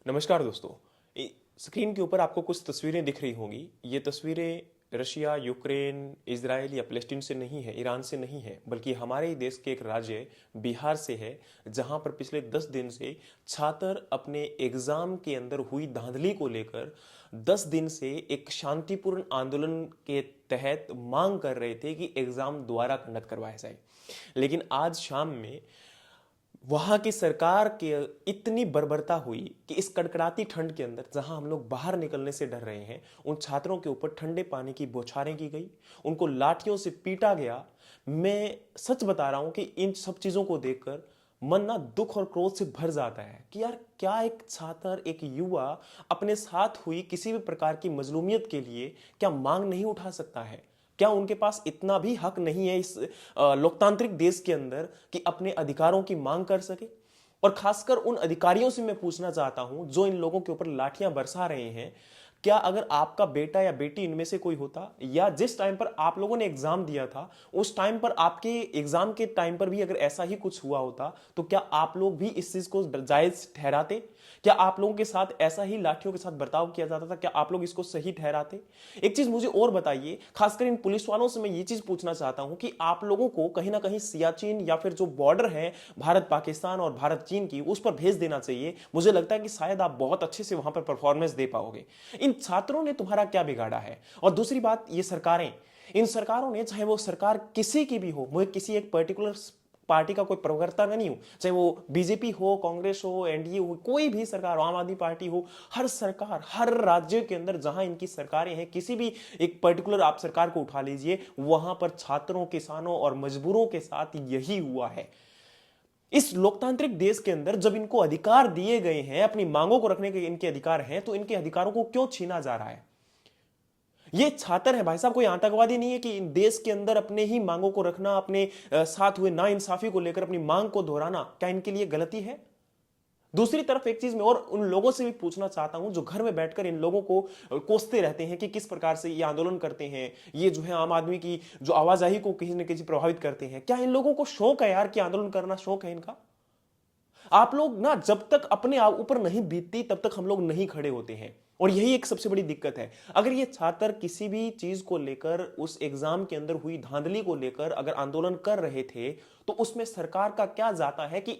नमस्कार दोस्तों। स्क्रीन के ऊपर आपको कुछ तस्वीरें दिख रही होंगी। ये तस्वीरें रशिया, यूक्रेन, इजराइल या पैलेस्टीन से नहीं है, ईरान से नहीं है, बल्कि हमारे ही देश के एक राज्य बिहार से है, जहां पर पिछले 10 दिन से छात्र अपने एग्जाम के अंदर हुई धांधली को लेकर 10 दिन से एक शांतिपूर्ण आंदोलन के तहत मांग कर रहे थे कि एग्जाम दोबारा कंडक्ट करवाया जाए। लेकिन आज शाम में वहां की सरकार के इतनी बर्बरता हुई कि इस कड़कड़ाती ठंड के अंदर जहां हम लोग बाहर निकलने से डर रहे हैं, उन छात्रों के ऊपर ठंडे पानी की बौछारें की गई, उनको लाठियों से पीटा गया। मैं सच बता रहा हूं कि इन सब चीजों को देखकर मन ना दुख और क्रोध से भर जाता है कि यार क्या एक छात्र, एक युवा अपने साथ हुई किसी भी प्रकार की मजलूमियत के लिए क्या मांग नहीं उठा सकता है? क्या उनके पास इतना भी हक नहीं है इस लोकतांत्रिक देश के अंदर कि अपने अधिकारों की मांग कर सके? और खासकर उन अधिकारियों से मैं पूछना चाहता हूं जो इन लोगों के ऊपर लाठियां बरसा रहे हैं, क्या अगर आपका बेटा या बेटी इनमें से कोई होता, या जिस टाइम पर आप लोगों ने एग्जाम दिया था उस टाइम पर आपके एग्जाम के टाइम पर भी अगर ऐसा ही कुछ हुआ होता, तो क्या आप लोग भी इस चीज को जायज ठहराते? क्या आप लोगों के साथ ऐसा ही लाठियों के साथ बर्ताव किया जाता था? क्या आप लोग इसको सही ठहराते? एक चीज मुझे और बताइए, खासकर इन पुलिस वालों से मैं ये चीज पूछना चाहता हूं कि आप लोगों को कहीं ना कहीं सियाचिन या फिर जो बॉर्डर है भारत पाकिस्तान और भारत चीन की, उस पर भेज देना चाहिए। मुझे लगता है कि शायद आप बहुत अच्छे से वहां पर परफॉर्मेंस दे पाओगे। इन छात्रों ने तुम्हारा क्या बिगाड़ा है? और दूसरी बात, ये सरकारें, इन सरकारों ने, चाहे वो सरकार किसी की भी हो, मुझे किसी एक पर्टिकुलर पार्टी का कोई प्रवक्ता नहीं हूं, चाहे वो बीजेपी हो, कांग्रेस हो, एनडीए हो, कोई भी सरकार हो, आम आदमी पार्टी हो, हर सरकार, हर राज्य के अंदर जहां इनकी सरकारें हैं, किसी भी एक पर्टिकुलर आप सरकार को उठा लीजिए, वहां पर छात्रों, किसानों और मजदूरों के साथ यही हुआ है। इस लोकतांत्रिक देश के अंदर जब इनको अधिकार दिए गए हैं, अपनी मांगों को रखने के इनके अधिकार हैं, तो इनके अधिकारों को क्यों छीना जा रहा है? ये छात्र है भाई साहब, कोई आतंकवादी नहीं है कि देश के अंदर अपने ही मांगों को रखना, अपने साथ हुए नाइंसाफी को लेकर अपनी मांग को दोहराना क्या इनके लिए गलती है? दूसरी तरफ एक चीज मैं और उन लोगों से भी पूछना चाहता हूं जो घर में बैठकर इन लोगों को कोसते रहते हैं कि किस प्रकार से ये आंदोलन करते हैं, ये जो है आम आदमी की जो आवाजाही को किसी न किसी प्रभावित करते हैं। क्या इन लोगों को शौक है यार कि आंदोलन करना शौक है इनका? आप लोग ना, जब तक अपने आप ऊपर नहीं बीतती तब तक हम लोग नहीं खड़े होते हैं, और यही एक सबसे बड़ी दिक्कत है। अगर ये छात्र किसी भी चीज को लेकर, उस एग्जाम के अंदर हुई धांधली को लेकर अगर आंदोलन कर रहे थे, तो उसमें सरकार का क्या जाता है कि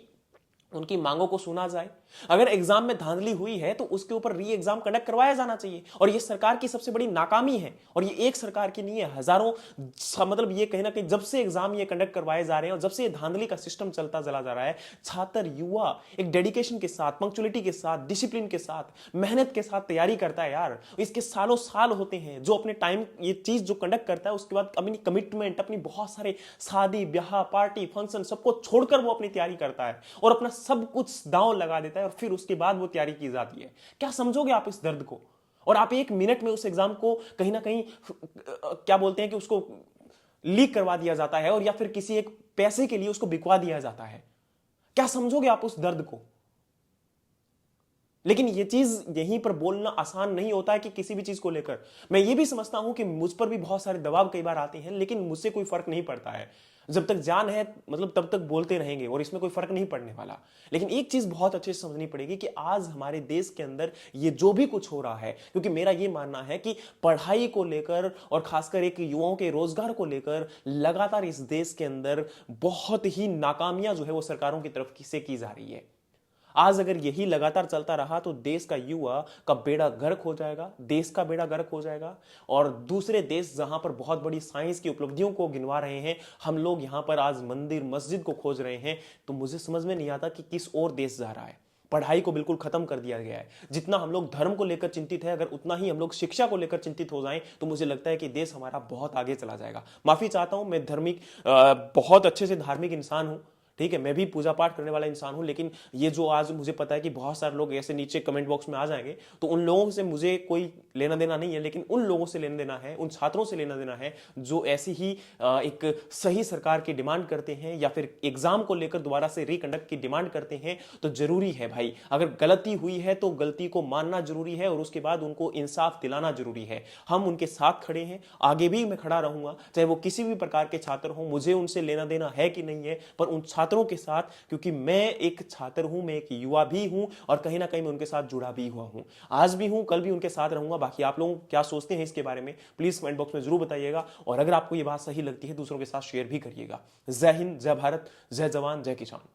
उनकी मांगों को सुना जाए? अगर एग्जाम में धांधली हुई है तो उसके ऊपर री एग्जाम कंडक्ट करवाया जाना चाहिए, और ये सरकार की सबसे बड़ी नाकामी है। और ये एक सरकार की नहीं है, हजारों, मतलब ये कहीं ना कहीं जब से एग्जाम ये कंडक्ट करवाए जा रहे हैं और जब से ये धांधली का सिस्टम चलता चला जा रहा है, छात्र, युवा एक डेडिकेशन के साथ, पंक्चुअलिटी के साथ, डिसिप्लिन के साथ, मेहनत के साथ तैयारी करता है यार। इसके सालों साल होते हैं जो अपने टाइम ये चीज जो कंडक्ट करता है, उसके बाद अपनी कमिटमेंट, अपनी बहुत सारे शादी ब्याह, पार्टी, फंक्शन सबको छोड़कर वो अपनी तैयारी करता है और अपना सब कुछ दांव लगा देता है, और फिर उसके बाद वो तैयारी की जाती है। क्या समझोगे आप इस दर्द को? और आप एक मिनट में उस एग्जाम को कहीं ना कहीं क्या बोलते हैं कि उसको लीक करवा दिया जाता है, और या फिर किसी एक पैसे के लिए उसको बिकवा दिया जाता है। क्या समझोगे आप उस दर्द को? लेकिन यह चीज यहीं पर बोलना आसान नहीं होता है कि किसी भी चीज को लेकर। मैं ये भी समझता हूं कि मुझ पर भी बहुत सारे दबाव कई बार आते हैं, लेकिन मुझसे कोई फर्क नहीं पड़ता है। जब तक जान है, मतलब तब तक बोलते रहेंगे और इसमें कोई फर्क नहीं पड़ने वाला। लेकिन एक चीज बहुत अच्छे से समझनी पड़ेगी कि आज हमारे देश के अंदर ये जो भी कुछ हो रहा है, क्योंकि मेरा ये मानना है कि पढ़ाई को लेकर और खासकर एक युवाओं के रोजगार को लेकर लगातार इस देश के अंदर बहुत ही नाकामियां जो है वो सरकारों की तरफ से की जा रही है। आज अगर यही लगातार चलता रहा तो देश का युवा का बेड़ा गर्क हो जाएगा, देश का बेड़ा गर्क हो जाएगा। और दूसरे देश जहां पर बहुत बड़ी साइंस की उपलब्धियों को गिनवा रहे हैं, हम लोग यहां पर आज मंदिर मस्जिद को खोज रहे हैं, तो मुझे समझ में नहीं आता कि किस और देश जा रहा है। पढ़ाई को बिल्कुल खत्म कर दिया गया है। जितना हम लोग धर्म को लेकर चिंतित है, अगर उतना ही हम लोग शिक्षा को लेकर चिंतित हो जाएं, तो मुझे लगता है कि देश हमारा बहुत आगे चला जाएगा। माफी चाहता हूं, मैं धार्मिक, बहुत अच्छे से धार्मिक इंसान हूं, ठीक है, मैं भी पूजा पाठ करने वाला इंसान हूं, लेकिन ये जो आज मुझे पता है कि बहुत सारे लोग ऐसे नीचे कमेंट बॉक्स में आ जाएंगे, तो उन लोगों से मुझे कोई लेना देना नहीं है, लेकिन उन लोगों से लेना देना है, उन छात्रों से लेना देना है जो ऐसी ही एक सही सरकार की डिमांड करते हैं या फिर एग्जाम को लेकर दोबारा से रिकंडक्ट की डिमांड करते हैं। तो जरूरी है भाई, अगर गलती हुई है तो गलती को मानना जरूरी है और उसके बाद उनको इंसाफ दिलाना जरूरी है। हम उनके साथ खड़े हैं, आगे भी मैं खड़ा रहूंगा, चाहे वो किसी भी प्रकार के छात्र हो। मुझे उनसे लेना देना है कि नहीं है, पर उन छात्रों छात्रों के साथ, क्योंकि मैं एक छात्र हूं, मैं एक युवा भी हूं और कहीं ना कहीं मैं उनके साथ जुड़ा भी हुआ हूं। आज भी हूं, कल भी उनके साथ रहूंगा। बाकी आप लोग क्या सोचते हैं इसके बारे में प्लीज कमेंट बॉक्स में जरूर बताइएगा, और अगर आपको ये बात सही लगती है दूसरों के साथ शेयर भी करिएगा। जय हिंद, जय भारत, जय जवान, जय किसान।